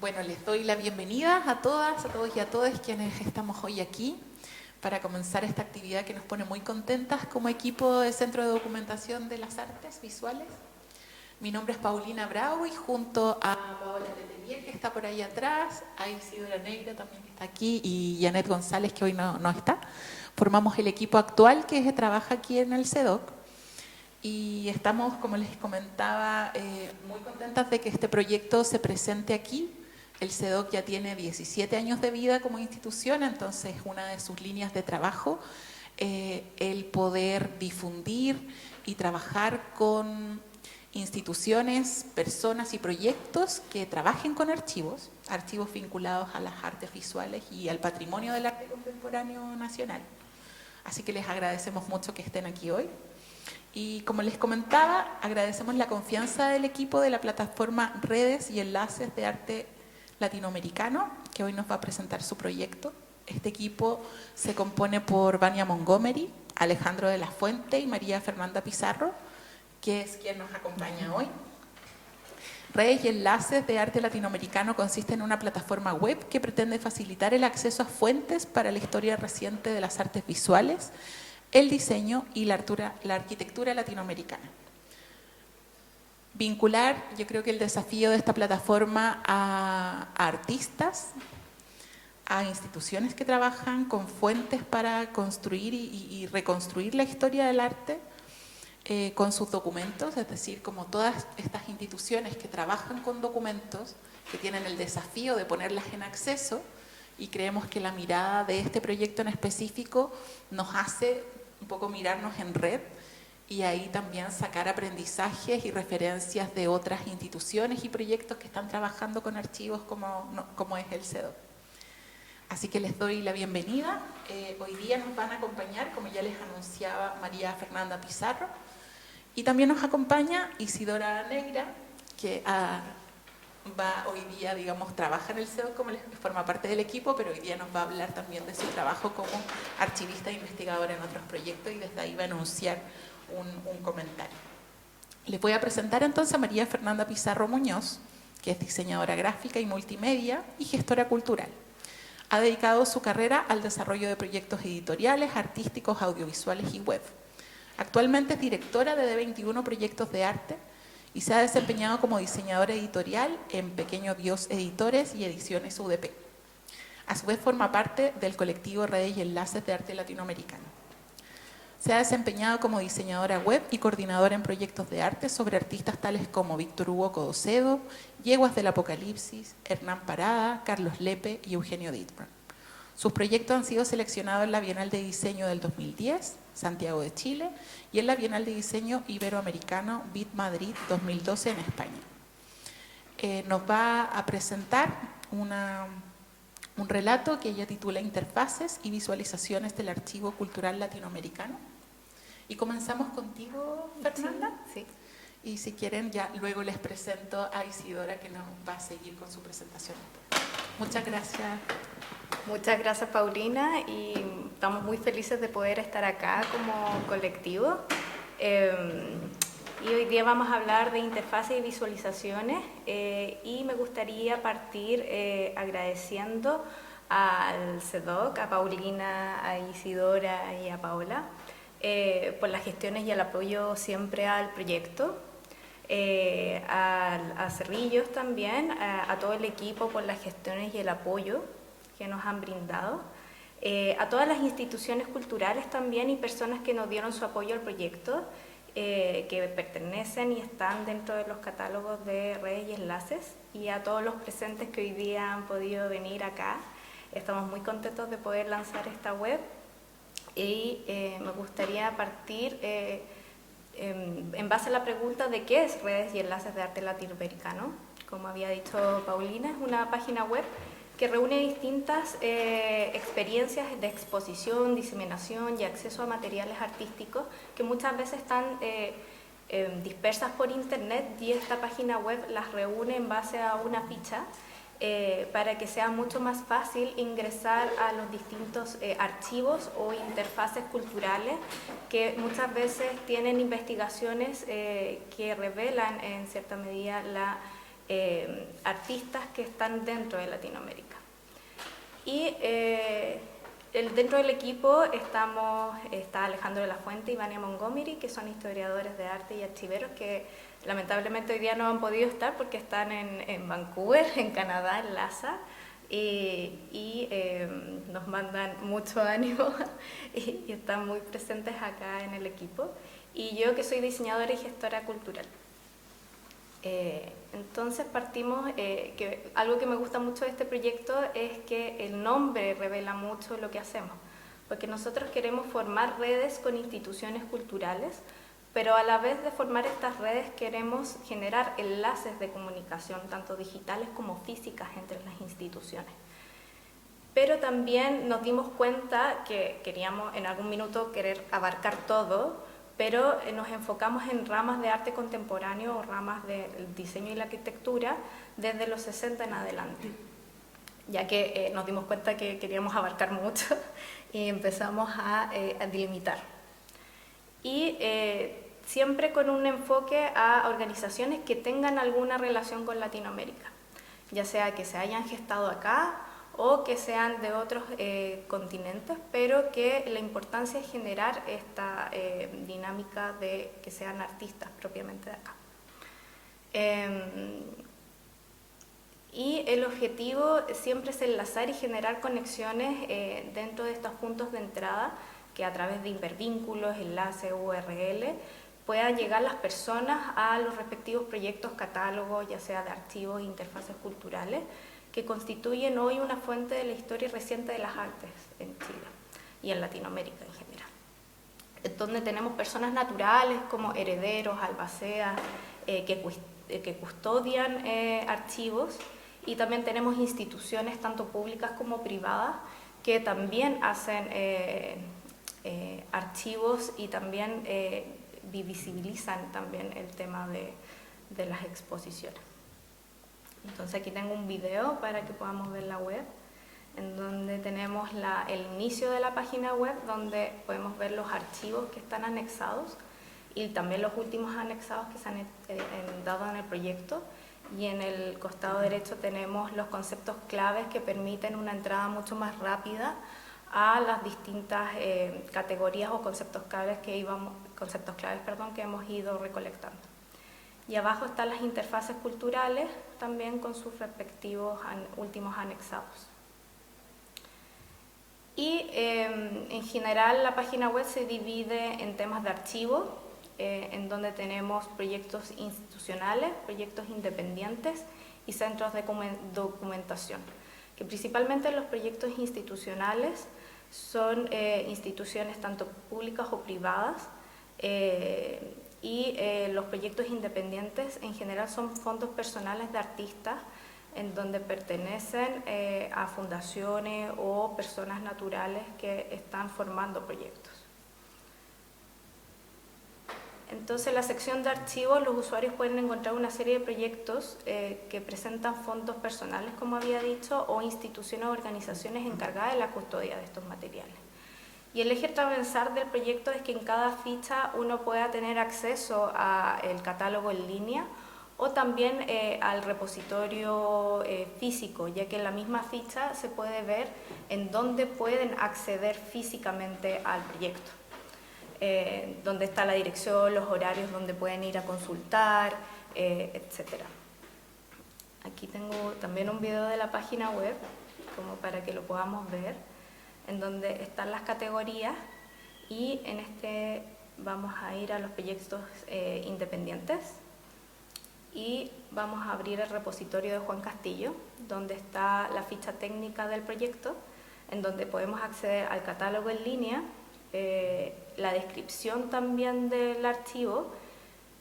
Bueno, les doy la bienvenida a todas, a todos y a todas quienes estamos hoy aquí para comenzar esta actividad que nos pone muy contentas como equipo de Centro de Documentación de las Artes Visuales. Mi nombre es Paulina Bravo y junto a Paola Letelier, que está por ahí atrás, a Isidora Negra también que está aquí y Janet González, que hoy no está, formamos el equipo actual que trabaja aquí en el CEDOC. Y estamos, como les comentaba, muy contentas de que este proyecto se presente aquí. El CEDOC ya tiene 17 años de vida como institución, entonces una de sus líneas de trabajo, el poder difundir y trabajar con instituciones, personas y proyectos que trabajen con archivos vinculados a las artes visuales y al patrimonio del arte contemporáneo nacional. Así que les agradecemos mucho que estén aquí hoy. Y como les comentaba, agradecemos la confianza del equipo de la plataforma Redes y Enlaces de Arte Latinoamericano, que hoy nos va a presentar su proyecto. Este equipo se compone por Vania Montgomery, Alejandro de la Fuente y María Fernanda Pizarro, que es quien nos acompaña hoy. Redes y Enlaces de Arte Latinoamericano consiste en una plataforma web que pretende facilitar el acceso a fuentes para la historia reciente de las artes visuales, el diseño y la arquitectura latinoamericana. Vincular, yo creo que el desafío de esta plataforma a artistas, a instituciones que trabajan con fuentes para construir y reconstruir la historia del arte con sus documentos, es decir, como todas estas instituciones que trabajan con documentos, que tienen el desafío de ponerlas en acceso, y creemos que la mirada de este proyecto en específico nos hace un poco mirarnos en red y ahí también sacar aprendizajes y referencias de otras instituciones y proyectos que están trabajando con archivos como es el CEDOC. Así que les doy la bienvenida. Hoy día nos van a acompañar, como ya les anunciaba, María Fernanda Pizarro, y también nos acompaña Isidora Negra, que va hoy día, digamos, trabaja en el CEDOC, como forma parte del equipo, pero hoy día nos va a hablar también de su trabajo como archivista e investigadora en otros proyectos y desde ahí va a anunciar un comentario. Les voy a presentar entonces a María Fernanda Pizarro Muñoz, que es diseñadora gráfica y multimedia y gestora cultural. Ha dedicado su carrera al desarrollo de proyectos editoriales, artísticos, audiovisuales y web. Actualmente es directora de 21 proyectos de arte y se ha desempeñado como diseñadora editorial en Pequeño Dios Editores y Ediciones UDP. A su vez forma parte del colectivo Redes y Enlaces de Arte Latinoamericano. Se ha desempeñado como diseñadora web y coordinadora en proyectos de arte sobre artistas tales como Víctor Hugo Codocedo, Yeguas del Apocalipsis, Hernán Parada, Carlos Lepe y Eugenio Dittborn. Sus proyectos han sido seleccionados en la Bienal de Diseño del 2010, Santiago de Chile, y en la Bienal de Diseño Iberoamericano BIT Madrid 2012 en España. Nos va a presentar un relato que ella titula Interfaces y visualizaciones del archivo cultural latinoamericano. Y comenzamos contigo, Fernanda. Sí. Y si quieren, ya luego les presento a Isidora, que nos va a seguir con su presentación. Muchas gracias. Muchas gracias, Paulina, y estamos muy felices de poder estar acá como colectivo. Y hoy día vamos a hablar de interfaces y visualizaciones y me gustaría partir agradeciendo al CEDOC, a Paulina, a Isidora y a Paola por las gestiones y el apoyo siempre al proyecto, a Cerrillos también, a todo el equipo por las gestiones y el apoyo que nos han brindado, a todas las instituciones culturales también y personas que nos dieron su apoyo al proyecto, que pertenecen y están dentro de los catálogos de Redes y Enlaces, y a todos los presentes que hoy día han podido venir acá. Estamos muy contentos de poder lanzar esta web y me gustaría partir en base a la pregunta de qué es Redes y Enlaces de Arte Latinoamericano. Como había dicho Paulina, es una página web que reúne distintas experiencias de exposición, diseminación y acceso a materiales artísticos que muchas veces están dispersas por internet, y esta página web las reúne en base a una ficha para que sea mucho más fácil ingresar a los distintos archivos o interfaces culturales que muchas veces tienen investigaciones que revelan en cierta medida la artistas que están dentro de Latinoamérica. Y dentro del equipo está Alejandro de la Fuente y Vania Montgomery, que son historiadores de arte y archiveros que lamentablemente hoy día no han podido estar porque están en Vancouver, en Canadá, en Lhasa, y nos mandan mucho ánimo y están muy presentes acá en el equipo. Y yo, que soy diseñadora y gestora cultural. Entonces partimos, algo que me gusta mucho de este proyecto es que el nombre revela mucho lo que hacemos, porque nosotros queremos formar redes con instituciones culturales, pero a la vez de formar estas redes queremos generar enlaces de comunicación, tanto digitales como físicas, entre las instituciones. Pero también nos dimos cuenta que queríamos en algún minuto querer abarcar todo, pero nos enfocamos en ramas de arte contemporáneo o ramas del diseño y la arquitectura desde los 60 en adelante, ya que nos dimos cuenta que queríamos abarcar mucho y empezamos a delimitar. Y siempre con un enfoque a organizaciones que tengan alguna relación con Latinoamérica, ya sea que se hayan gestado acá o que sean de otros continentes, pero que la importancia es generar esta dinámica de que sean artistas propiamente de acá. Y el objetivo siempre es enlazar y generar conexiones dentro de estos puntos de entrada, que a través de hipervínculos, enlaces, URL, puedan llegar las personas a los respectivos proyectos, catálogos, ya sea de archivos e interfaces culturales, que constituyen hoy una fuente de la historia reciente de las artes en Chile y en Latinoamérica en general. Donde tenemos personas naturales como herederos, albaceas, que custodian archivos, y también tenemos instituciones tanto públicas como privadas que también hacen archivos y también visibilizan también el tema de las exposiciones. Entonces aquí tengo un video para que podamos ver la web, en donde tenemos el inicio de la página web, donde podemos ver los archivos que están anexados y también los últimos anexados que se han dado en el proyecto. Y en el costado derecho tenemos los conceptos claves que permiten una entrada mucho más rápida a las distintas categorías o conceptos claves que hemos ido recolectando. Y abajo están las interfaces culturales, también con sus respectivos últimos anexados. Y en general la página web se divide en temas de archivo, en donde tenemos proyectos institucionales, proyectos independientes y centros de documentación. Que principalmente los proyectos institucionales son instituciones tanto públicas o privadas, y los proyectos independientes en general son fondos personales de artistas en donde pertenecen a fundaciones o personas naturales que están formando proyectos. Entonces, en la sección de archivos los usuarios pueden encontrar una serie de proyectos que presentan fondos personales, como había dicho, o instituciones o organizaciones encargadas de la custodia de estos materiales. Y el eje transversal del proyecto es que en cada ficha uno pueda tener acceso al catálogo en línea o también al repositorio físico, ya que en la misma ficha se puede ver en dónde pueden acceder físicamente al proyecto, donde está la dirección, los horarios donde pueden ir a consultar, etc. Aquí tengo también un video de la página web, como para que lo podamos ver, en donde están las categorías, y en este vamos a ir a los proyectos independientes y vamos a abrir el repositorio de Juan Castillo, donde está la ficha técnica del proyecto, en donde podemos acceder al catálogo en línea, la descripción también del archivo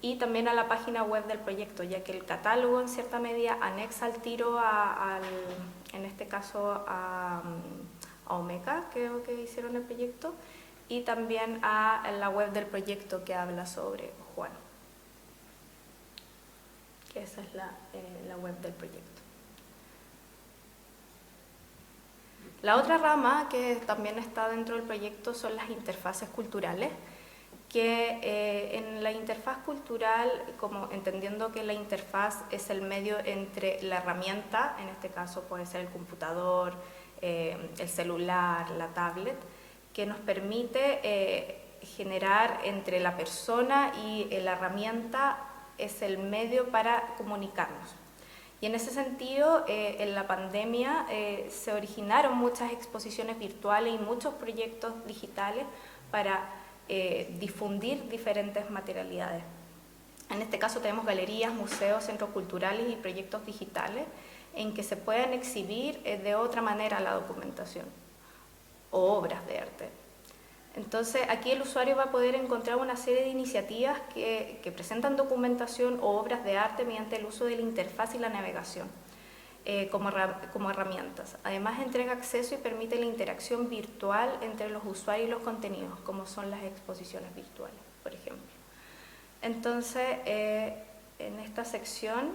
y también a la página web del proyecto, ya que el catálogo en cierta medida anexa al tiro en este caso a Omeca, creo que hicieron el proyecto, y también a la web del proyecto que habla sobre Juan, que esa es la web del proyecto. La otra rama que también está dentro del proyecto son las interfaces culturales, que en la interfaz cultural, como entendiendo que la interfaz es el medio entre la herramienta, en este caso puede ser el computador, el celular, la tablet, que nos permite generar entre la persona y la herramienta, es el medio para comunicarnos. Y en ese sentido, en la pandemia se originaron muchas exposiciones virtuales y muchos proyectos digitales para difundir diferentes materialidades. En este caso tenemos galerías, museos, centros culturales y proyectos digitales en que se puedan exhibir de otra manera la documentación o obras de arte. Entonces aquí el usuario va a poder encontrar una serie de iniciativas que presentan documentación o obras de arte mediante el uso de la interfaz y la navegación como herramientas. Además entrega acceso y permite la interacción virtual entre los usuarios y los contenidos, como son las exposiciones virtuales, por ejemplo. Entonces en esta sección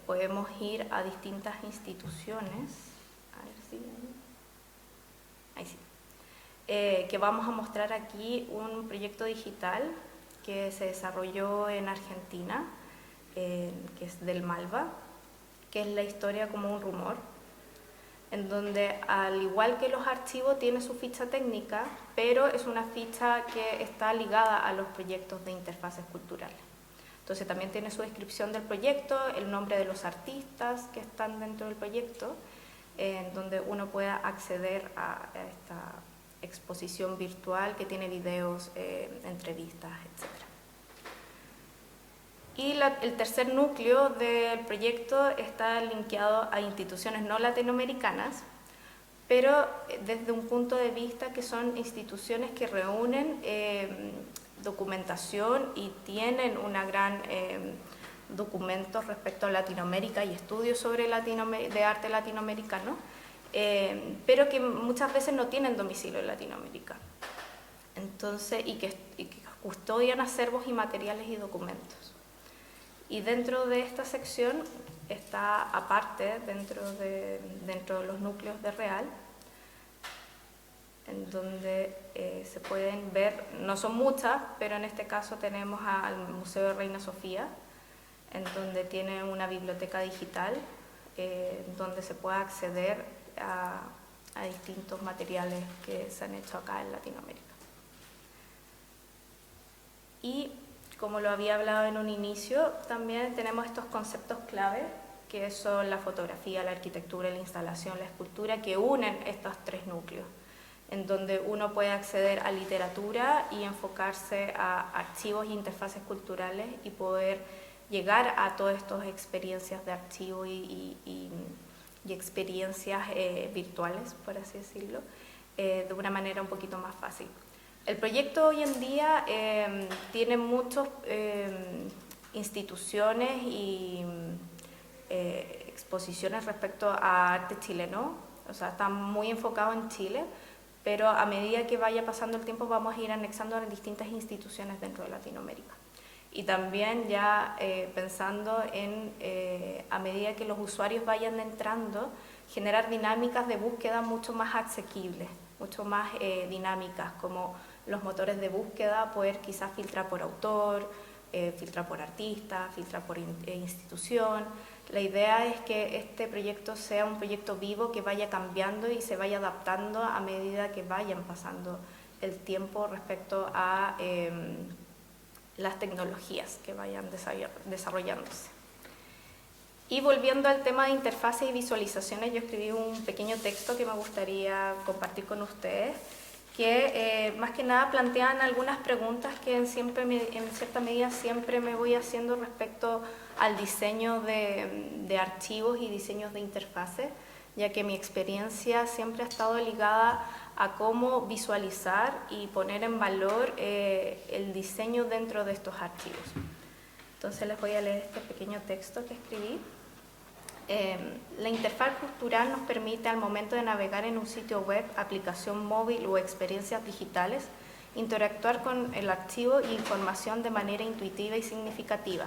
podemos ir a distintas instituciones. A ver si... Ahí sí. Que vamos a mostrar aquí un proyecto digital que se desarrolló en Argentina, que es del Malva, que es la historia como un rumor, en donde al igual que los archivos tiene su ficha técnica, pero es una ficha que está ligada a los proyectos de interfaces culturales. Entonces también tiene su descripción del proyecto, el nombre de los artistas que están dentro del proyecto, en donde uno pueda acceder a esta exposición virtual que tiene videos, entrevistas, etc. Y el tercer núcleo del proyecto está linkeado a instituciones no latinoamericanas, pero desde un punto de vista que son instituciones que reúnen documentación y tienen una gran documentos respecto a Latinoamérica y estudios sobre de arte latinoamericano, pero que muchas veces no tienen domicilio en Latinoamérica. Entonces, y que custodian acervos y materiales y documentos. Y dentro de esta sección está, aparte, dentro de los núcleos de Real, en donde se pueden ver, no son muchas, pero en este caso tenemos al Museo de Reina Sofía, en donde tiene una biblioteca digital, donde se puede acceder a distintos materiales que se han hecho acá en Latinoamérica. Y como lo había hablado en un inicio, también tenemos estos conceptos clave, que son la fotografía, la arquitectura, la instalación, la escultura, que unen estos tres núcleos, en donde uno puede acceder a literatura y enfocarse a archivos e interfaces culturales y poder llegar a todas estas experiencias de archivo y experiencias virtuales, por así decirlo, de una manera un poquito más fácil. El proyecto hoy en día tiene muchas instituciones y exposiciones respecto a arte chileno, o sea, está muy enfocado en Chile, pero a medida que vaya pasando el tiempo vamos a ir anexando a distintas instituciones dentro de Latinoamérica. Y también ya pensando en, a medida que los usuarios vayan entrando, generar dinámicas de búsqueda mucho más asequibles, mucho más dinámicas, como los motores de búsqueda, poder quizás filtrar por autor, filtrar por artista, filtrar por institución. La idea es que este proyecto sea un proyecto vivo que vaya cambiando y se vaya adaptando a medida que vayan pasando el tiempo respecto a las tecnologías que vayan desarrollándose. Y volviendo al tema de interfaces y visualizaciones, yo escribí un pequeño texto que me gustaría compartir con ustedes, que más que nada plantean algunas preguntas que en cierta medida siempre me voy haciendo respecto al diseño de archivos y diseños de interfaces, ya que mi experiencia siempre ha estado ligada a cómo visualizar y poner en valor el diseño dentro de estos archivos. Entonces les voy a leer este pequeño texto que escribí. La interfaz cultural nos permite, al momento de navegar en un sitio web, aplicación móvil o experiencias digitales, interactuar con el archivo e información de manera intuitiva y significativa.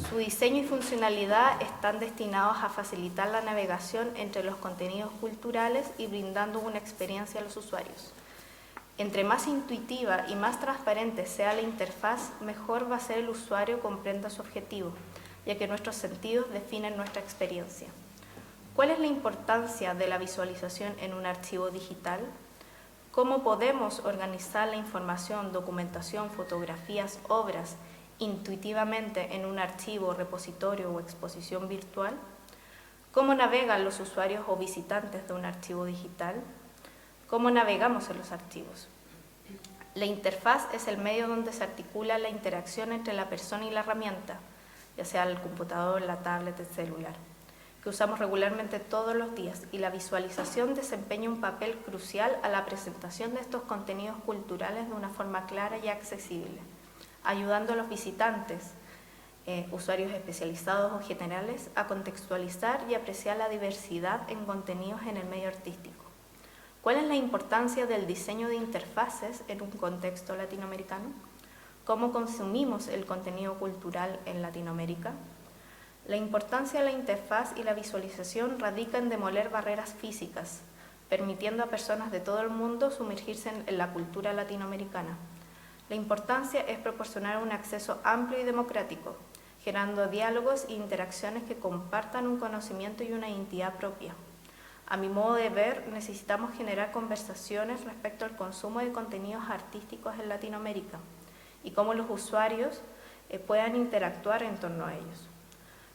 Su diseño y funcionalidad están destinados a facilitar la navegación entre los contenidos culturales y brindando una experiencia a los usuarios. Entre más intuitiva y más transparente sea la interfaz, mejor va a ser el usuario comprenda su objetivo, ya que nuestros sentidos definen nuestra experiencia. ¿Cuál es la importancia de la visualización en un archivo digital? ¿Cómo podemos organizar la información, documentación, fotografías, obras intuitivamente en un archivo, repositorio o exposición virtual? ¿Cómo navegan los usuarios o visitantes de un archivo digital? ¿Cómo navegamos en los archivos? La interfaz es el medio donde se articula la interacción entre la persona y la herramienta, ya sea el computador, la tablet, el celular, que usamos regularmente todos los días, y la visualización desempeña un papel crucial a la presentación de estos contenidos culturales de una forma clara y accesible, ayudando a los visitantes, usuarios especializados o generales, a contextualizar y apreciar la diversidad en contenidos en el medio artístico. ¿Cuál es la importancia del diseño de interfaces en un contexto latinoamericano? ¿Cómo consumimos el contenido cultural en Latinoamérica? La importancia de la interfaz y la visualización radica en demoler barreras físicas, permitiendo a personas de todo el mundo sumergirse en la cultura latinoamericana. La importancia es proporcionar un acceso amplio y democrático, generando diálogos e interacciones que compartan un conocimiento y una identidad propia. A mi modo de ver, necesitamos generar conversaciones respecto al consumo de contenidos artísticos en Latinoamérica y cómo los usuarios puedan interactuar en torno a ellos.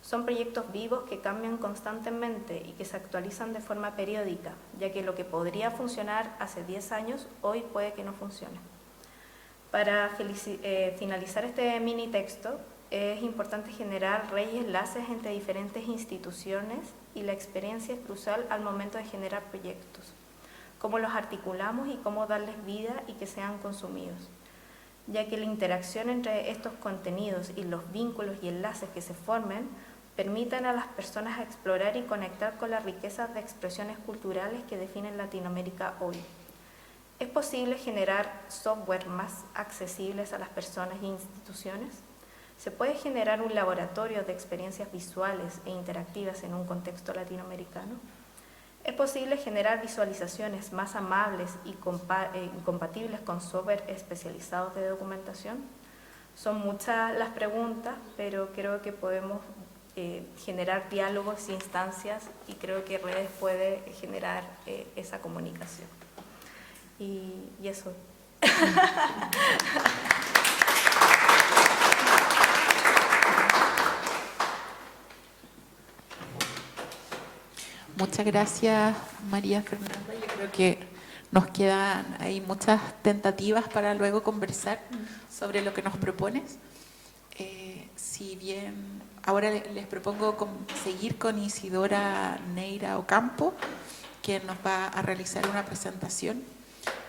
Son proyectos vivos que cambian constantemente y que se actualizan de forma periódica, ya que lo que podría funcionar hace 10 años, hoy puede que no funcione. Para finalizar este mini texto, es importante generar redes y enlaces entre diferentes instituciones, y la experiencia es crucial al momento de generar proyectos. Cómo los articulamos y cómo darles vida y que sean consumidos, ya que la interacción entre estos contenidos y los vínculos y enlaces que se formen permiten a las personas explorar y conectar con las riquezas de expresiones culturales que definen Latinoamérica hoy. ¿Es posible generar software más accesibles a las personas e instituciones? ¿Se puede generar un laboratorio de experiencias visuales e interactivas en un contexto latinoamericano? ¿Es posible generar visualizaciones más amables y compatibles con software especializados de documentación? Son muchas las preguntas, pero creo que podemos generar diálogos e instancias, y creo que redes puede generar esa comunicación. Y eso. Muchas gracias, María Fernanda. Yo creo que nos quedan ahí muchas tentativas para luego conversar sobre lo que nos propones. Si bien ahora les propongo seguir con Isidora Neira Ocampo, que nos va a realizar una presentación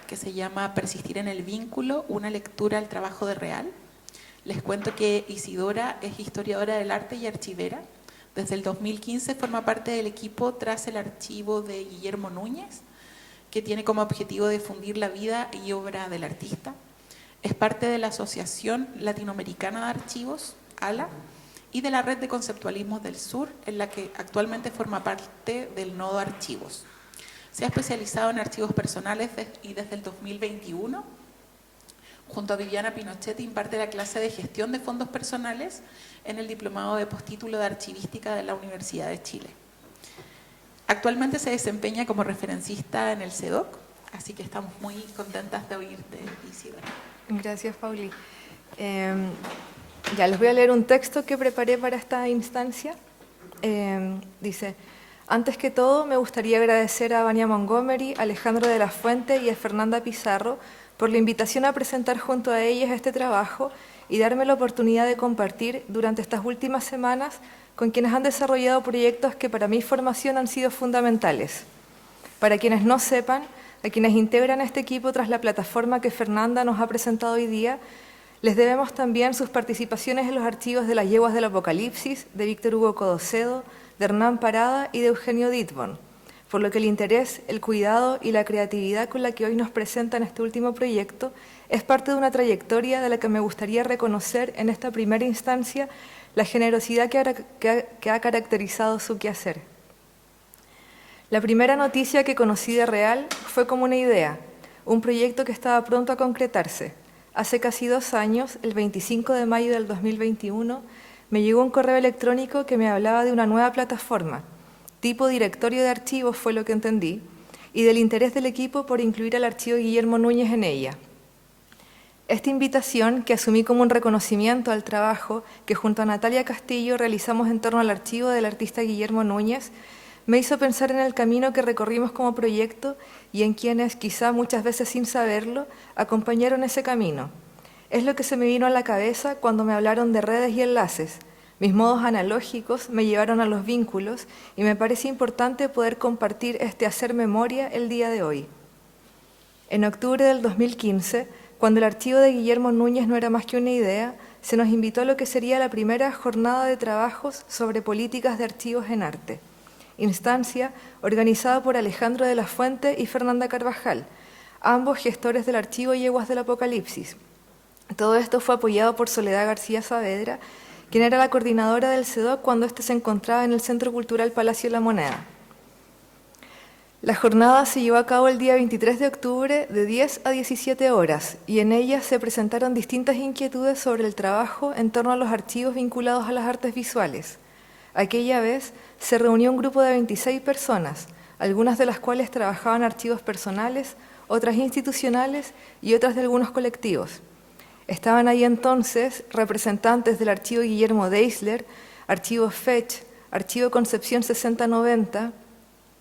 que se llama Persistir en el vínculo, una lectura al trabajo de Real. Les cuento que Isidora es historiadora del arte y archivera. Desde el 2015 forma parte del equipo tras el archivo de Guillermo Núñez, que tiene como objetivo difundir la vida y obra del artista. Es parte de la Asociación Latinoamericana de Archivos, ALA, y de la Red de Conceptualismos del Sur, en la que actualmente forma parte del Nodo Archivos. Se ha especializado en archivos personales y desde el 2021, junto a Viviana Pinochet, imparte la clase de gestión de fondos personales en el Diplomado de Postítulo de Archivística de la Universidad de Chile. Actualmente se desempeña como referencista en el CEDOC, así que estamos muy contentas de oírte, Isidora. Gracias, Pauli. Ya les voy a leer un texto que preparé para esta instancia. Dice: antes que todo, me gustaría agradecer a Vania Montgomery, a Alejandro de la Fuente y a Fernanda Pizarro por la invitación a presentar junto a ellas este trabajo y darme la oportunidad de compartir durante estas últimas semanas con quienes han desarrollado proyectos que para mi formación han sido fundamentales. Para quienes no sepan, a quienes integran este equipo tras la plataforma que Fernanda nos ha presentado hoy día, les debemos también sus participaciones en los archivos de Las Yeguas del Apocalipsis, de Víctor Hugo Codocedo, de Hernán Parada y de Eugenio Dittborn, por lo que el interés, el cuidado y la creatividad con la que hoy nos presentan este último proyecto es parte de una trayectoria de la que me gustaría reconocer en esta primera instancia la generosidad que ha caracterizado su quehacer. La primera noticia que conocí de Real fue como una idea, un proyecto que estaba pronto a concretarse. Hace casi 2 años, el 25 de mayo del 2021, me llegó un correo electrónico que me hablaba de una nueva plataforma, tipo directorio de archivos fue lo que entendí, y del interés del equipo por incluir al archivo Guillermo Núñez en ella. Esta invitación, que asumí como un reconocimiento al trabajo que junto a Natalia Castillo realizamos en torno al archivo del artista Guillermo Núñez, me hizo pensar en el camino que recorrimos como proyecto y en quienes, quizá muchas veces sin saberlo, acompañaron ese camino. Es lo que se me vino a la cabeza cuando me hablaron de redes y enlaces. Mis modos analógicos me llevaron a los vínculos y me parece importante poder compartir este hacer memoria el día de hoy. En octubre del 2015, cuando el archivo de Guillermo Núñez no era más que una idea, se nos invitó a lo que sería la primera jornada de trabajos sobre políticas de archivos en arte, instancia organizada por Alejandro de la Fuente y Fernanda Carvajal, ambos gestores del archivo Yeguas del Apocalipsis. Todo esto fue apoyado por Soledad García Saavedra, quien era la coordinadora del CEDOC cuando éste se encontraba en el Centro Cultural Palacio de la Moneda. La jornada se llevó a cabo el día 23 de octubre de 10 a 17 horas y en ella se presentaron distintas inquietudes sobre el trabajo en torno a los archivos vinculados a las artes visuales. Aquella vez se reunió un grupo de 26 personas, algunas de las cuales trabajaban archivos personales, otras institucionales y otras de algunos colectivos. Estaban ahí entonces representantes del archivo Guillermo Deisler, archivo Fetch, archivo Concepción 6090,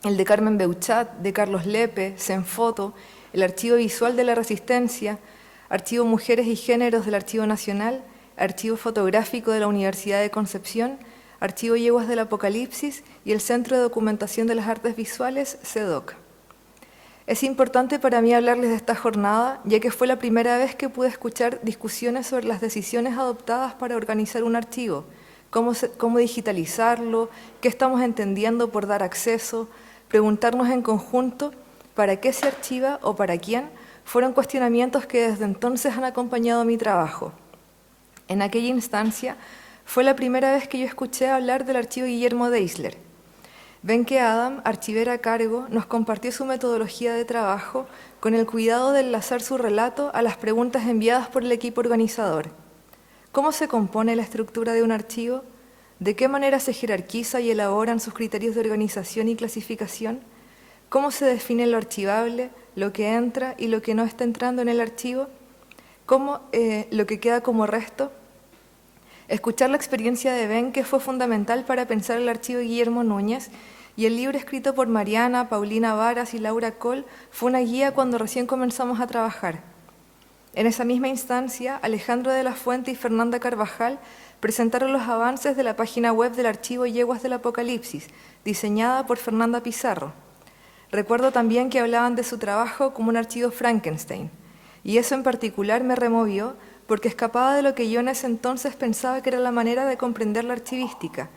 el de Carmen Beuchat, de Carlos Lepe, Senfoto, el archivo visual de la Resistencia, archivo Mujeres y Géneros del Archivo Nacional, archivo fotográfico de la Universidad de Concepción, archivo Yeguas del Apocalipsis y el Centro de Documentación de las Artes Visuales, CEDOC. Es importante para mí hablarles de esta jornada, ya que fue la primera vez que pude escuchar discusiones sobre las decisiones adoptadas para organizar un archivo, cómo digitalizarlo, qué estamos entendiendo por dar acceso, preguntarnos en conjunto para qué se archiva o para quién, fueron cuestionamientos que desde entonces han acompañado mi trabajo. En aquella instancia fue la primera vez que yo escuché hablar del archivo Guillermo Deisler. Benke Adam, archivera a cargo, nos compartió su metodología de trabajo con el cuidado de enlazar su relato a las preguntas enviadas por el equipo organizador. ¿Cómo se compone la estructura de un archivo? ¿De qué manera se jerarquiza y elaboran sus criterios de organización y clasificación? ¿Cómo se define lo archivable, lo que entra y lo que no está entrando en el archivo? ¿Cómo lo que queda como resto? Escuchar la experiencia de Benke fue fundamental para pensar el archivo de Guillermo Núñez y el libro escrito por Mariana, Paulina Varas y Laura Coll fue una guía cuando recién comenzamos a trabajar. En esa misma instancia, Alejandro de la Fuente y Fernanda Carvajal presentaron los avances de la página web del archivo Yeguas del Apocalipsis, diseñada por Fernanda Pizarro. Recuerdo también que hablaban de su trabajo como un archivo Frankenstein, y eso en particular me removió porque escapaba de lo que yo en ese entonces pensaba que era la manera de comprender la archivística,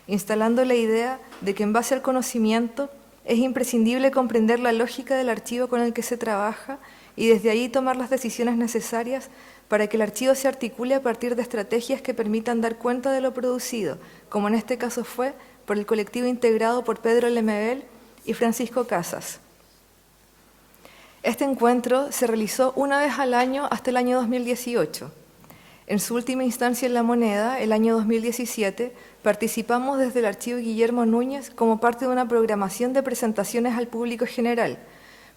instalando la idea de que en base al conocimiento es imprescindible comprender la lógica del archivo con el que se trabaja y desde ahí tomar las decisiones necesarias para que el archivo se articule a partir de estrategias que permitan dar cuenta de lo producido, como en este caso fue por el colectivo integrado por Pedro Lemebel y Francisco Casas. Este encuentro se realizó una vez al año hasta el año 2018. En su última instancia en La Moneda, el año 2017, participamos desde el archivo Guillermo Núñez como parte de una programación de presentaciones al público general.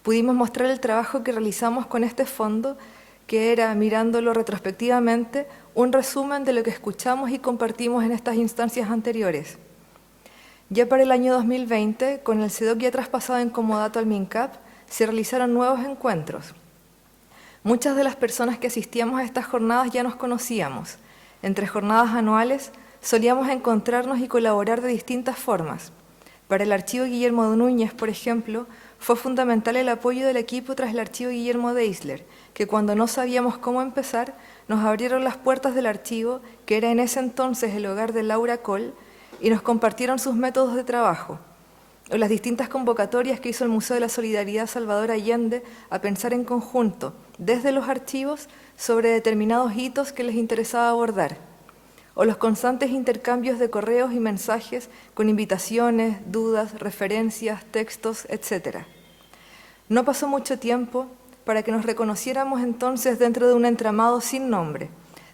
Pudimos mostrar el trabajo que realizamos con este fondo, que era, mirándolo retrospectivamente, un resumen de lo que escuchamos y compartimos en estas instancias anteriores. Ya para el año 2020, con el CEDOC ya traspasado en comodato al MINCAP, se realizaron nuevos encuentros. Muchas de las personas que asistíamos a estas jornadas ya nos conocíamos. Entre jornadas anuales solíamos encontrarnos y colaborar de distintas formas. Para el archivo Guillermo Núñez, por ejemplo, fue fundamental el apoyo del equipo tras el archivo Guillermo Deisler, que cuando no sabíamos cómo empezar, nos abrieron las puertas del archivo, que era en ese entonces el hogar de Laura Coll, y nos compartieron sus métodos de trabajo, o las distintas convocatorias que hizo el Museo de la Solidaridad Salvador Allende a pensar en conjunto, desde los archivos, sobre determinados hitos que les interesaba abordar, o los constantes intercambios de correos y mensajes con invitaciones, dudas, referencias, textos, etc. No pasó mucho tiempo para que nos reconociéramos entonces dentro de un entramado sin nombre,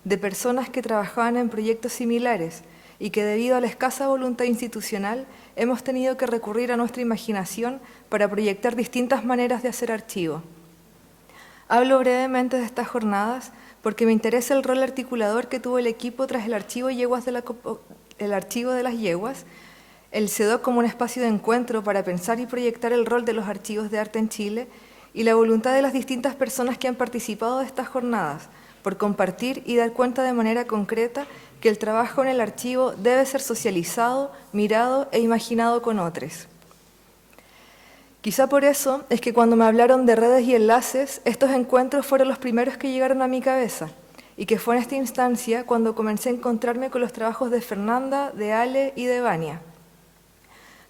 de personas que trabajaban en proyectos similares y que debido a la escasa voluntad institucional hemos tenido que recurrir a nuestra imaginación para proyectar distintas maneras de hacer archivo. Hablo brevemente de estas jornadas porque me interesa el rol articulador que tuvo el equipo tras el archivo de las yeguas, el CEDOC como un espacio de encuentro para pensar y proyectar el rol de los archivos de arte en Chile y la voluntad de las distintas personas que han participado de estas jornadas por compartir y dar cuenta de manera concreta que el trabajo en el archivo debe ser socializado, mirado e imaginado con otros. Quizá por eso es que cuando me hablaron de redes y enlaces, estos encuentros fueron los primeros que llegaron a mi cabeza y que fue en esta instancia cuando comencé a encontrarme con los trabajos de Fernanda, de Ale y de Vania.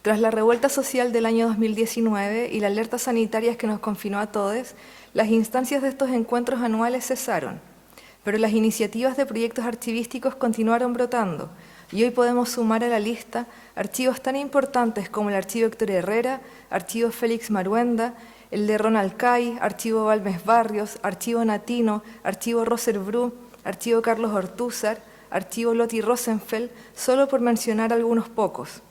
Tras la revuelta social del año 2019 y la alerta sanitaria que nos confinó a todos, las instancias de estos encuentros anuales cesaron, pero las iniciativas de proyectos archivísticos continuaron brotando y hoy podemos sumar a la lista archivos tan importantes como el Archivo Héctor Herrera, Archivo Félix Maruenda, el de Ronald Kay, Archivo Balmes Barrios, Archivo Natino, Archivo Roser Bru, Archivo Carlos Ortúzar, Archivo Loti Rosenfeld, solo por mencionar algunos pocos.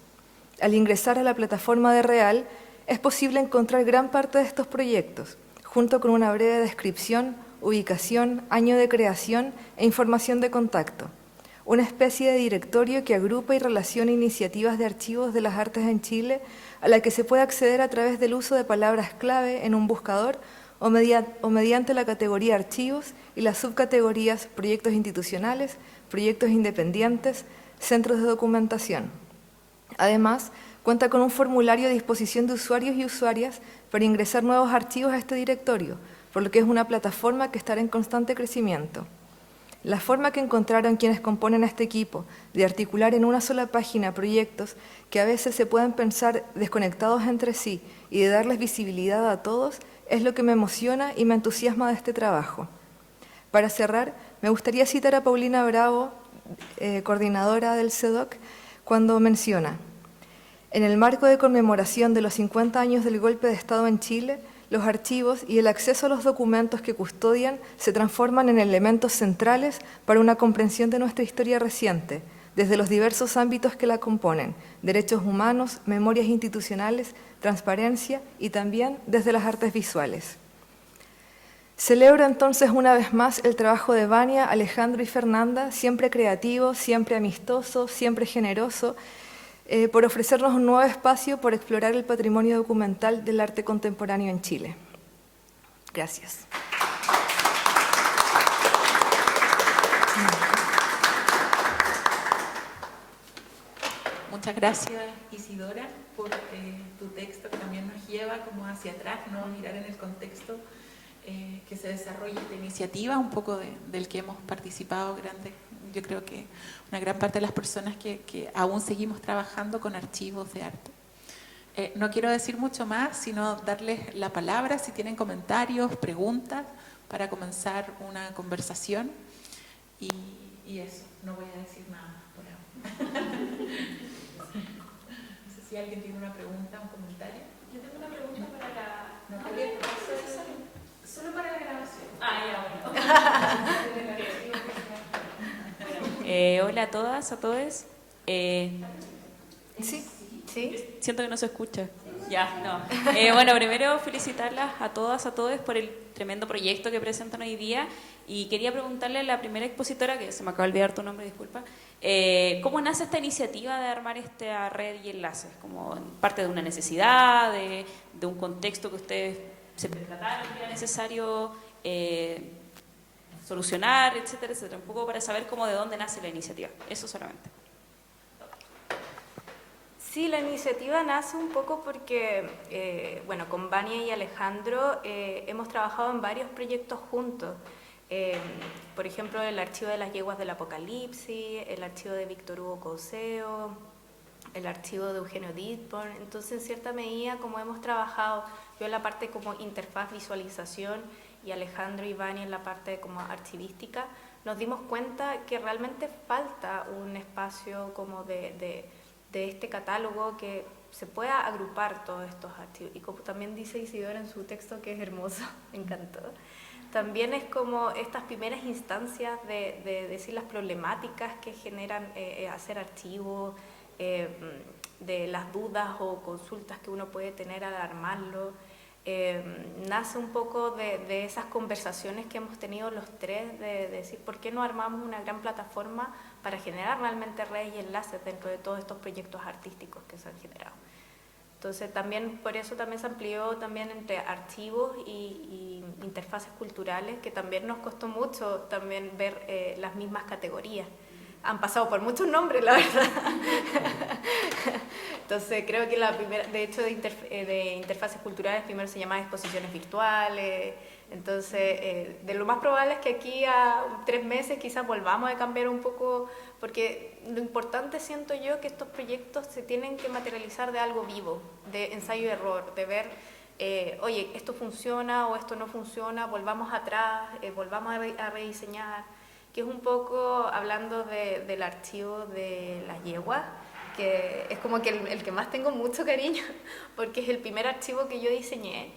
Al ingresar a la plataforma de Real, es posible encontrar gran parte de estos proyectos, junto con una breve descripción, ubicación, año de creación e información de contacto. Una especie de directorio que agrupa y relaciona iniciativas de archivos de las artes en Chile a la que se puede acceder a través del uso de palabras clave en un buscador o mediante la categoría archivos y las subcategorías proyectos institucionales, proyectos independientes, centros de documentación. Además, cuenta con un formulario a disposición de usuarios y usuarias para ingresar nuevos archivos a este directorio, por lo que es una plataforma que estará en constante crecimiento. La forma que encontraron quienes componen este equipo de articular en una sola página proyectos que a veces se pueden pensar desconectados entre sí y de darles visibilidad a todos es lo que me emociona y me entusiasma de este trabajo. Para cerrar, me gustaría citar a Paulina Bravo, coordinadora del CEDOC, cuando menciona: en el marco de conmemoración de los 50 años del golpe de Estado en Chile, los archivos y el acceso a los documentos que custodian se transforman en elementos centrales para una comprensión de nuestra historia reciente, desde los diversos ámbitos que la componen, derechos humanos, memorias institucionales, transparencia y también desde las artes visuales. Celebro entonces una vez más el trabajo de Vania, Alejandro y Fernanda, siempre creativo, siempre amistoso, siempre generoso, por ofrecernos un nuevo espacio por explorar el patrimonio documental del arte contemporáneo en Chile. Gracias. Muchas gracias, Isidora, por tu texto que también nos lleva como hacia atrás, ¿no? Mirar en el contexto que se desarrolla esta iniciativa, un poco del que hemos participado yo creo que una gran parte de las personas que aún seguimos trabajando con archivos de arte. No quiero decir mucho más, sino darles la palabra si tienen comentarios, preguntas, para comenzar una conversación. Y eso, no voy a decir nada por ahora. No sé si alguien tiene una pregunta, un comentario. Yo tengo una pregunta para la... No, solo para la grabación. Ah, ya, bueno. Hola a todas, a todos. Sí. Siento que no se escucha. Ya, no. Bueno, primero felicitarlas a todas, a todos por el tremendo proyecto que presentan hoy día. Y quería preguntarle a la primera expositora, que se me acaba de olvidar tu nombre, disculpa, ¿cómo nace esta iniciativa de armar esta red y enlaces? ¿Como parte de una necesidad, de un contexto que ustedes se percataron que era necesario solucionar, etcétera, etcétera? Un poco para saber cómo de dónde nace la iniciativa. Eso solamente. Sí, la iniciativa nace un poco porque, bueno, con Vania y Alejandro hemos trabajado en varios proyectos juntos. Por ejemplo, el archivo de las yeguas del Apocalipsis, el archivo de Víctor Hugo Coseo, el archivo de Eugenio Dittborn. Entonces, en cierta medida, como hemos trabajado, yo en la parte como interfaz visualización y Alejandro y Vania en la parte como archivística, nos dimos cuenta que realmente falta un espacio como de de este catálogo que se pueda agrupar todos estos archivos. Y como también dice Isidora en su texto, que es hermoso, me encantó, también es como estas primeras instancias de decir las problemáticas que generan hacer archivos, de las dudas o consultas que uno puede tener al armarlo. Nace un poco de esas conversaciones que hemos tenido los tres, de decir, ¿por qué no armamos una gran plataforma para generar realmente redes y enlaces dentro de todos estos proyectos artísticos que se han generado? Entonces, también por eso también se amplió también entre archivos y interfaces culturales, que también nos costó mucho también ver las mismas categorías. Han pasado por muchos nombres, la verdad. Entonces, creo que la primera, de hecho, de interfaces culturales, primero se llamaba exposiciones virtuales. Entonces, de lo más probable es que aquí a 3 meses quizás volvamos a cambiar un poco, porque lo importante siento yo que estos proyectos se tienen que materializar de algo vivo, de ensayo y error, de ver, oye, esto funciona o esto no funciona, volvamos atrás, volvamos a rediseñar, que es un poco hablando del archivo de las yeguas, que es como que el que más tengo mucho cariño, porque es el primer archivo que yo diseñé.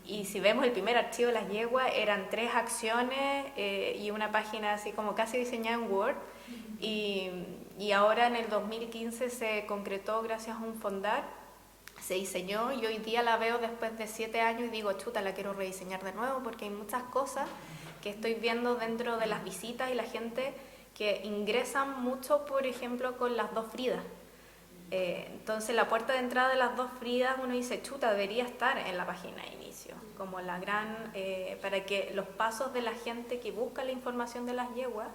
Y si vemos el primer archivo de las yeguas, eran 3 acciones y una página así como casi diseñada en Word. Y ahora en el 2015 se concretó gracias a un fondar, se diseñó y hoy día la veo después de 7 años y digo, chuta, la quiero rediseñar de nuevo porque hay muchas cosas que estoy viendo dentro de las visitas y la gente que ingresan mucho, por ejemplo, con las 2 Fridas. Entonces la puerta de entrada de las 2 Fridas, uno dice, chuta, debería estar en la página de inicio, como la gran, para que los pasos de la gente que busca la información de las yeguas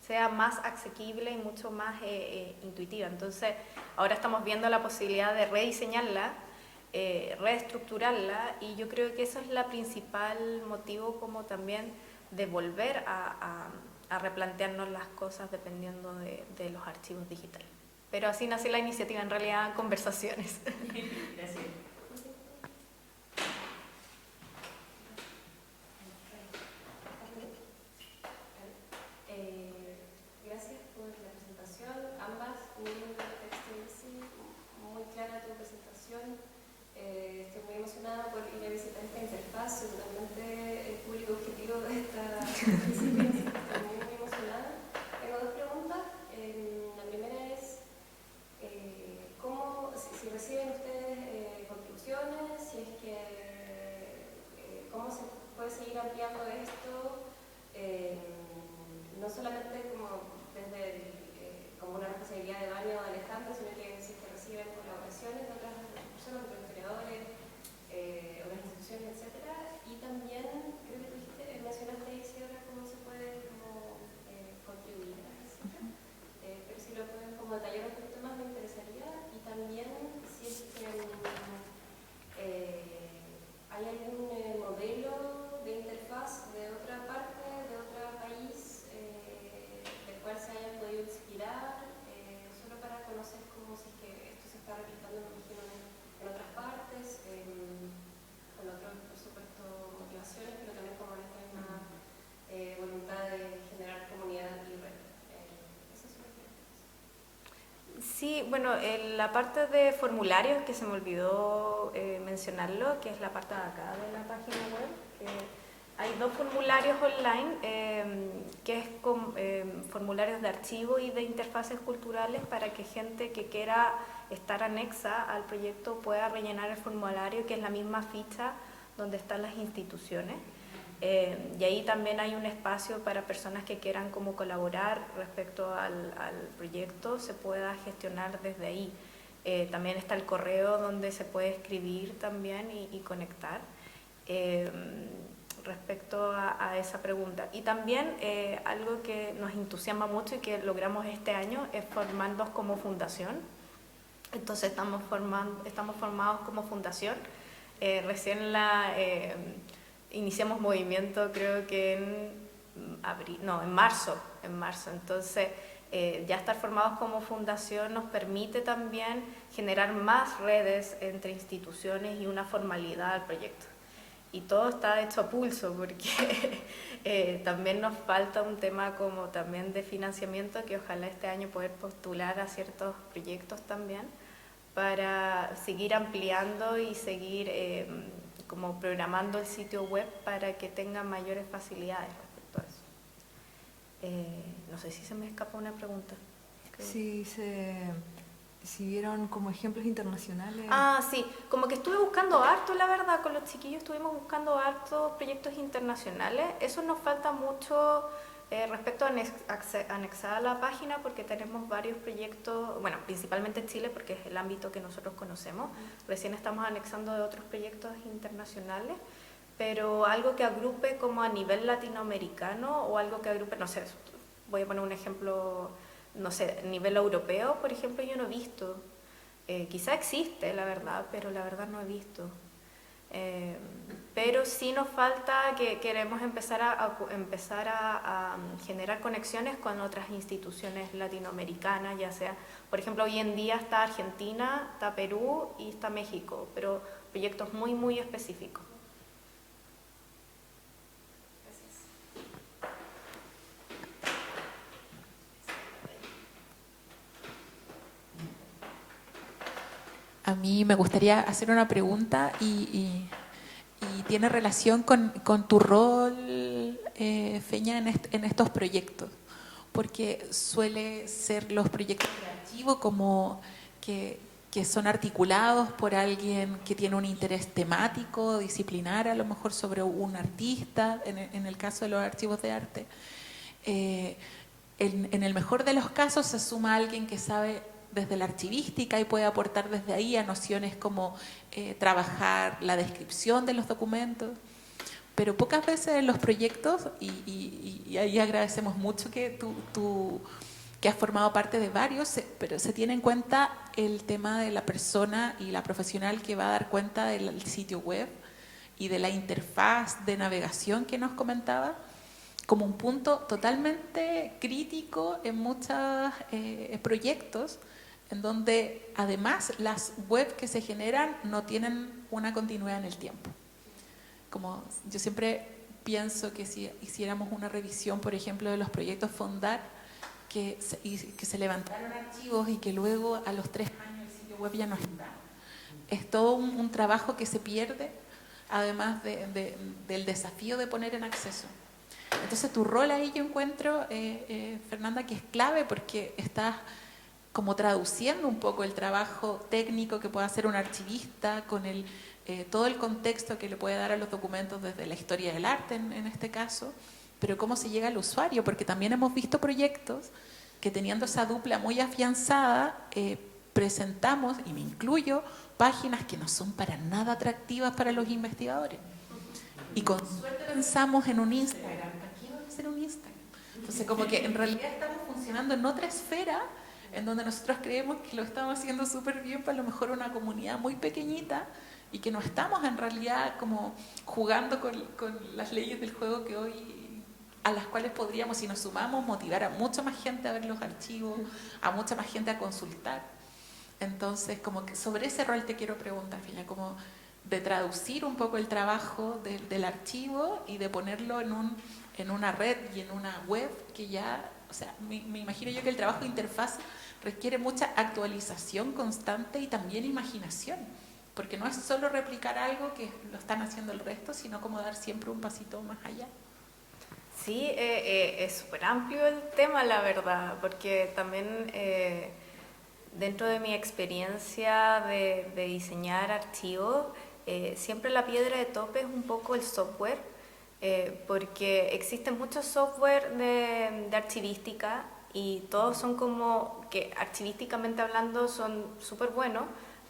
sea más asequible y mucho más intuitiva. Entonces ahora estamos viendo la posibilidad de rediseñarla, reestructurarla, y yo creo que eso es la principal motivo como también de volver a replantearnos las cosas dependiendo de los archivos digitales. Pero así nació la iniciativa, en realidad, conversaciones. Gracias. Gracias por la presentación, ambas, muy clara tu presentación. Estoy muy emocionada por ir a visitar esta interfaz, seguramente el público objetivo de esta disciplina. Estoy muy emocionada. Tengo 2 preguntas. La primera es, si reciben ustedes contribuciones, si es que cómo se puede seguir ampliando esto, no solamente como desde como una responsabilidad de Vania o de Alejandro, sino que si es que reciben colaboraciones de otras personas, de historiadores, otras instituciones, etcétera. Y también creo que mencionaste ahí, Isidora, cómo se puede contribuir a eso. Pero si lo pueden como detallar un poquito más, me interesaría. Y también si es que hay algún modelo de interfaz de otra parte, de otro país, del cual se hayan podido inspirar, solo para conocer cómo si es que esto se está replicando, me imagino, en otras partes, con otras, por supuesto, motivaciones, pero también como en esta misma voluntad de generar comunidad y red. Eso es lo que... Sí, bueno, la parte de formularios, que se me olvidó mencionarlo, que es la parte de acá de la página web, que hay 2 formularios online, que es con formularios de archivo y de interfaces culturales, para que gente que quiera estar anexa al proyecto pueda rellenar el formulario, que es la misma ficha donde están las instituciones. Y ahí también hay un espacio para personas que quieran como colaborar respecto al proyecto, se pueda gestionar desde ahí. También está el correo donde se puede escribir también y conectar respecto a esa pregunta. Y también algo que nos entusiasma mucho y que logramos este año es formarnos como fundación. Entonces estamos formados como fundación. Recién iniciamos movimiento, creo que en marzo. Entonces, ya estar formados como fundación nos permite también generar más redes entre instituciones y una formalidad al proyecto. Y todo está hecho a pulso, porque También nos falta un tema como también de financiamiento, que ojalá este año poder postular a ciertos proyectos también para seguir ampliando y seguir como programando el sitio web para que tenga mayores facilidades respecto a eso. No sé si se me escapa una pregunta. Sí, si vieron como ejemplos internacionales. Ah, sí, como que estuve buscando harto, la verdad, con los chiquillos estuvimos buscando harto proyectos internacionales. Eso nos falta mucho respecto a anexar a la página, porque tenemos varios proyectos, bueno, principalmente en Chile, porque es el ámbito que nosotros conocemos. Recién estamos anexando de otros proyectos internacionales, pero algo que agrupe como a nivel latinoamericano o algo que agrupe, no sé, voy a poner un ejemplo, no sé, a nivel europeo, por ejemplo, yo no he visto. Quizá existe, la verdad, pero la verdad no he visto. Pero sí nos falta que queremos empezar a generar conexiones con otras instituciones latinoamericanas, ya sea, por ejemplo, hoy en día está Argentina, está Perú y está México, pero proyectos muy, muy específicos. A mí me gustaría hacer una pregunta y tiene relación con tu rol, Feña, en estos proyectos, porque suele ser los proyectos de archivo como que son articulados por alguien que tiene un interés temático, disciplinar, a lo mejor sobre un artista, en el caso de los archivos de arte. En el mejor de los casos se suma alguien que sabe desde la archivística y puede aportar desde ahí a nociones como trabajar la descripción de los documentos, pero pocas veces en los proyectos, y ahí agradecemos mucho que tú que has formado parte de varios, pero se tiene en cuenta el tema de la persona y la profesional que va a dar cuenta del sitio web y de la interfaz de navegación que nos comentaba, como un punto totalmente crítico en muchos proyectos, en donde además las webs que se generan no tienen una continuidad en el tiempo. Como yo siempre pienso que si hiciéramos una revisión, por ejemplo, de los proyectos Fondar, que se levantaron archivos y que luego a los 3 años el sitio web ya no está. Es todo un trabajo que se pierde, además del desafío de poner en acceso. Entonces tu rol ahí yo encuentro, Fernanda, que es clave porque estás como traduciendo un poco el trabajo técnico que puede hacer un archivista con todo el contexto que le puede dar a los documentos desde la historia del arte en este caso, pero cómo se llega al usuario, porque también hemos visto proyectos que teniendo esa dupla muy afianzada, presentamos, y me incluyo, páginas que no son para nada atractivas para los investigadores. Y con suerte pensamos en un Instagram. ¿Para qué va a ser un Instagram? Entonces como que en realidad estamos funcionando en otra esfera en donde nosotros creemos que lo estamos haciendo súper bien para a lo mejor una comunidad muy pequeñita y que no estamos en realidad como jugando con las leyes del juego que hoy, a las cuales podríamos, si nos sumamos, motivar a mucha más gente a ver los archivos, a mucha más gente a consultar. Entonces, como que sobre ese rol te quiero preguntar, Fina, como de traducir un poco el trabajo del archivo y de ponerlo en una red y en una web que ya, o sea, me imagino yo que el trabajo de interfaz requiere mucha actualización constante y también imaginación, porque no es solo replicar algo que lo están haciendo el resto, sino como dar siempre un pasito más allá. Sí, es súper amplio el tema, la verdad, porque también dentro de mi experiencia de diseñar archivos, siempre la piedra de tope es un poco el software, porque existen muchos software de archivística y todos son como que archivísticamente hablando son súper buenos,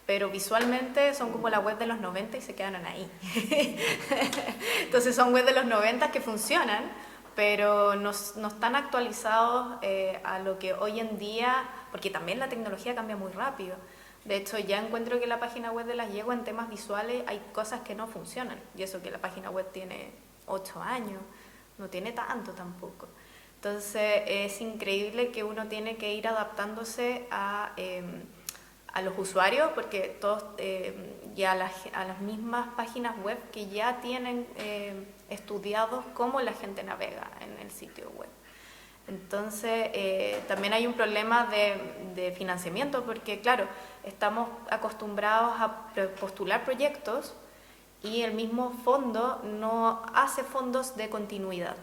pero visualmente son como la web de los 90 y se quedan ahí. Entonces son web de los 90 que funcionan, pero no están actualizados a lo que hoy en día, porque también la tecnología cambia muy rápido. De hecho, ya encuentro que la página web de las yeguas en temas visuales hay cosas que no funcionan, y eso que la página web tiene 8 años, no tiene tanto tampoco. Entonces es increíble que uno tiene que ir adaptándose a a los usuarios, porque todos, y a las mismas páginas web que ya tienen estudiados cómo la gente navega en el sitio web. Entonces, también hay un problema de financiamiento, porque claro, estamos acostumbrados a postular proyectos y el mismo fondo no hace fondos de continuidad.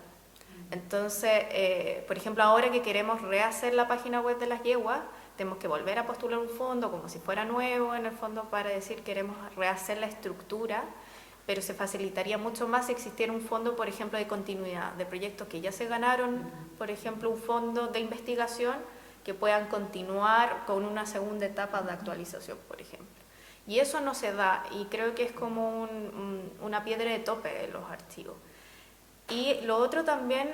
Entonces, por ejemplo, ahora que queremos rehacer la página web de las yeguas, tenemos que volver a postular un fondo como si fuera nuevo, en el fondo, para decir queremos rehacer la estructura, pero se facilitaría mucho más si existiera un fondo, por ejemplo, de continuidad, de proyectos que ya se ganaron, por ejemplo, un fondo de investigación que puedan continuar con una segunda etapa de actualización, por ejemplo. Y eso no se da, y creo que es como una piedra de tope en los archivos. Y lo otro también,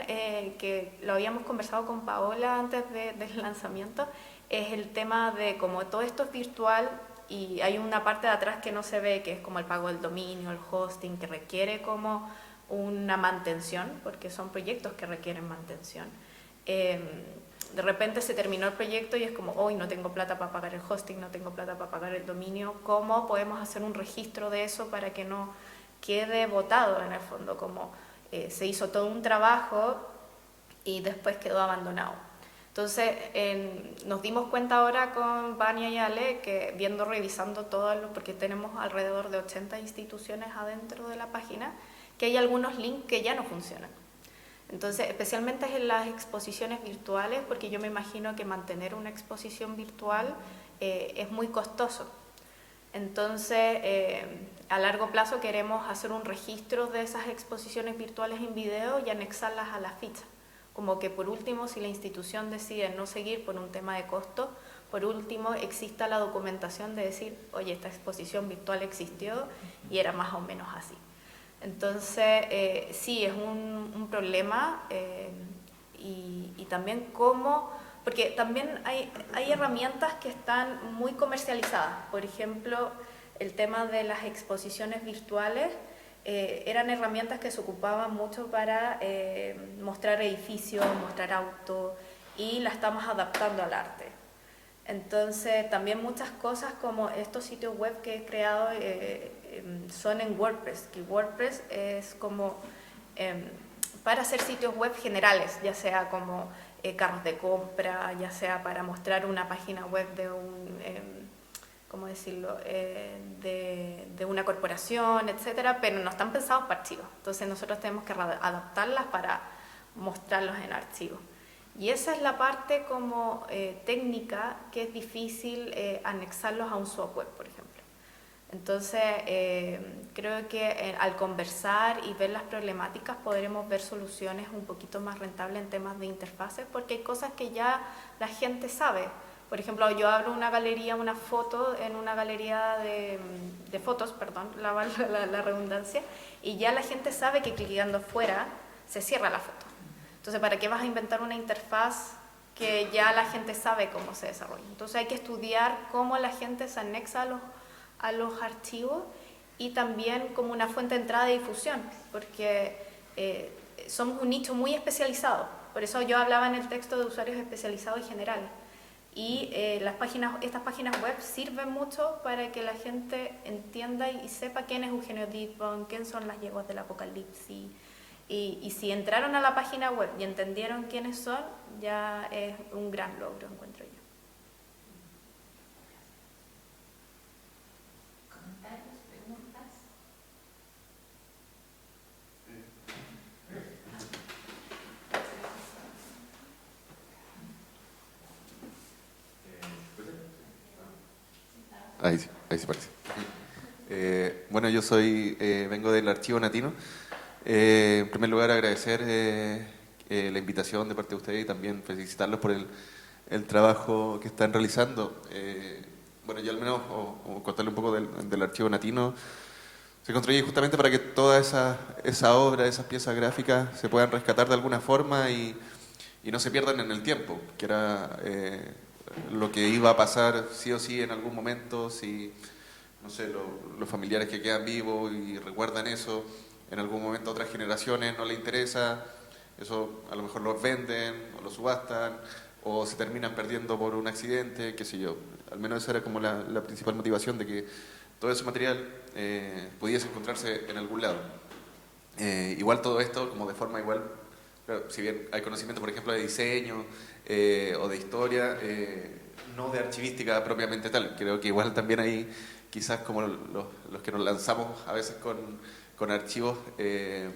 que lo habíamos conversado con Paola antes del lanzamiento, es el tema de como todo esto es virtual y hay una parte de atrás que no se ve, que es como el pago del dominio, el hosting, que requiere como una mantención, porque son proyectos que requieren mantención. De repente se terminó el proyecto y es como, hoy no tengo plata para pagar el hosting, no tengo plata para pagar el dominio. ¿Cómo podemos hacer un registro de eso para que no quede botado en el fondo? Como se hizo todo un trabajo y después quedó abandonado. Entonces, nos dimos cuenta ahora con Vania y Ale que revisando todo, porque tenemos alrededor de 80 instituciones adentro de la página, que hay algunos links que ya no funcionan. Entonces, especialmente en las exposiciones virtuales, porque yo me imagino que mantener una exposición virtual es muy costoso. Entonces, a largo plazo queremos hacer un registro de esas exposiciones virtuales en video y anexarlas a la ficha. Como que por último, si la institución decide no seguir por un tema de costo, por último exista la documentación de decir, oye, esta exposición virtual existió y era más o menos así. Entonces, sí, es un problema y también cómo, porque también hay herramientas que están muy comercializadas. Por ejemplo, el tema de las exposiciones virtuales, eran herramientas que se ocupaban mucho para mostrar edificios, mostrar autos, y la estamos adaptando al arte. Entonces, también muchas cosas como estos sitios web que he creado son en WordPress, que WordPress es como para hacer sitios web generales, ya sea como carros de compra, ya sea para mostrar una página web de ¿cómo decirlo?, de una corporación, etcétera, pero no están pensados para archivos. Entonces nosotros tenemos que adaptarlas para mostrarlos en archivos. Y esa es la parte como técnica que es difícil anexarlos a un software, por ejemplo. Entonces creo que al conversar y ver las problemáticas podremos ver soluciones un poquito más rentables en temas de interfaces, porque hay cosas que ya la gente sabe. Por ejemplo, yo abro una galería, una foto en una galería de fotos, perdón, la redundancia, y ya la gente sabe que clicando fuera se cierra la foto. Entonces, ¿para qué vas a inventar una interfaz que ya la gente sabe cómo se desarrolla? Entonces hay que estudiar cómo la gente se anexa a los archivos y también como una fuente de entrada de difusión, porque somos un nicho muy especializado. Por eso yo hablaba en el texto de usuarios especializados y generales. Y estas páginas web sirven mucho para que la gente entienda y sepa quién es Eugenio Dickborn, quién son las yeguas del apocalipsis. Y si entraron a la página web y entendieron quiénes son, ya es un gran logro, encuentro yo. ¿Comentarios, preguntas? Ahí sí parece. Bueno, yo vengo del Archivo Natino. En primer lugar, agradecer la invitación de parte de ustedes y también felicitarlos por el trabajo que están realizando. Bueno, yo al menos, o contarle un poco del Archivo Natino, se construye justamente para que toda esa obra, esas piezas gráficas se puedan rescatar de alguna forma y no se pierdan en el tiempo, que era lo que iba a pasar sí o sí en algún momento, si, no sé, los familiares que quedan vivos y recuerdan eso, en algún momento a otras generaciones no les interesa, eso a lo mejor los venden o los subastan o se terminan perdiendo por un accidente, qué sé yo. Al menos esa era como la principal motivación de que todo ese material pudiese encontrarse en algún lado. Igual todo esto, como de forma igual, claro, si bien hay conocimiento, por ejemplo, de diseño o de historia, no de archivística propiamente tal. Creo que igual también hay quizás como los que nos lanzamos a veces con archivos, de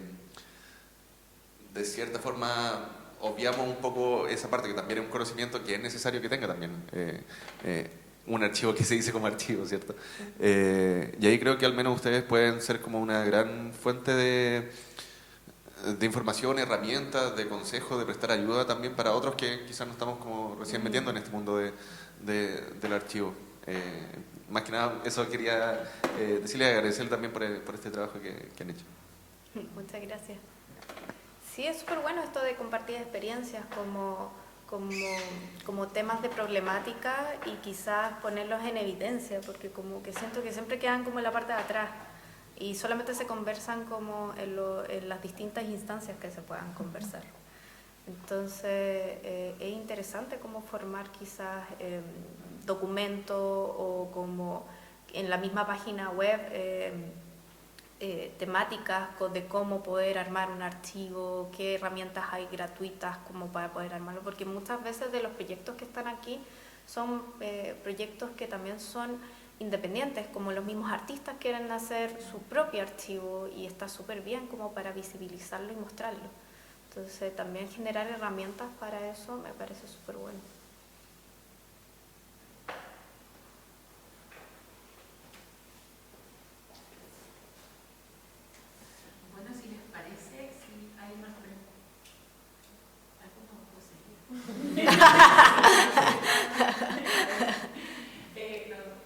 cierta forma obviamos un poco esa parte, que también es un conocimiento que es necesario que tenga también un archivo que se dice como archivo, ¿cierto? Y ahí creo que al menos ustedes pueden ser como una gran fuente de información, herramientas, de consejos, de prestar ayuda también para otros que quizás no estamos como recién metiendo en este mundo del archivo. Más que nada, eso quería decirles y agradecerles también por este trabajo que han hecho. Muchas gracias. Sí, es súper bueno esto de compartir experiencias como temas de problemática y quizás ponerlos en evidencia, porque como que siento que siempre quedan como en la parte de atrás y solamente se conversan como en las distintas instancias que se puedan conversar. Entonces, es interesante cómo formar quizás documentos o como en la misma página web temáticas de cómo poder armar un archivo, qué herramientas hay gratuitas como para poder armarlo, porque muchas veces de los proyectos que están aquí son proyectos que también son independientes, como los mismos artistas quieren hacer su propio archivo y está súper bien como para visibilizarlo y mostrarlo. Entonces también generar herramientas para eso me parece súper bueno. Bueno, si les parece, si hay más preguntas.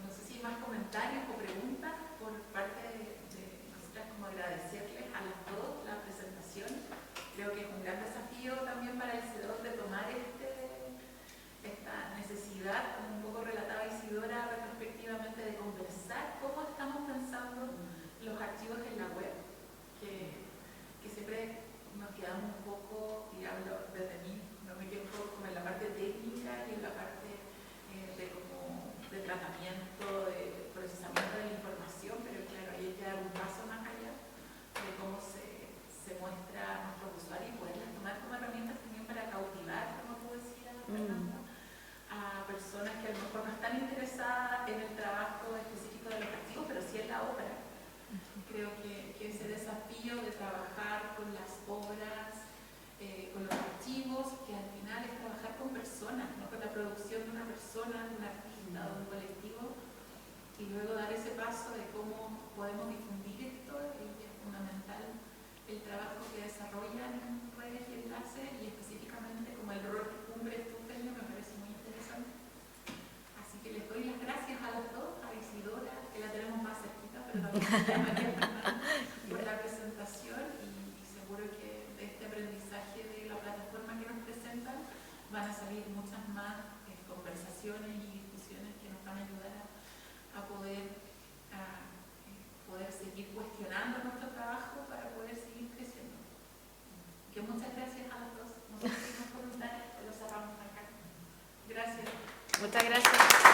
No sé si hay más comentarios o preguntas por parte de nosotras, como agradecerles a las dos la presentación. Creo que es un gran desafío también para el CEDOR de tomar esta necesidad, como un poco relataba Isidora retrospectivamente, de conversar cómo estamos pensando los archivos en la web, que siempre nos quedamos un poco, y hablo desde mí, no me quedo un poco como en la parte técnica y en la parte de tratamiento, de procesamiento de la información, pero claro, hay que dar un paso más allá de cómo se muestra a nuestros usuarios y poderlas tomar como herramientas también para cautivar, como tú decías, Fernanda, a personas que a lo mejor no están interesadas en el trabajo específico de los archivos, pero sí en la obra. Creo que ese desafío de trabajar con las obras, con los archivos, que al final es trabajar con personas, ¿no? Con la producción de una persona, de un artista o de un colectivo, y luego dar ese paso de cómo podemos difundir esto, y es fundamental el trabajo que desarrollan en redes y enlaces, y específicamente como el rol que cumple tu Feño, me parece muy interesante. Así que les doy las gracias a las dos, a Isidora, que la tenemos más cerquita, pero también a María Fernanda por la presentación, y seguro que de este aprendizaje de la plataforma que nos presentan van a salir muchas más conversaciones y discusiones que nos van a ayudar a poder seguir cuestionando nuestro trabajo para poder seguir creciendo. Que muchas gracias a las dos. No sé si nos comentarios, pero lo cerramos acá. Gracias. Muchas gracias.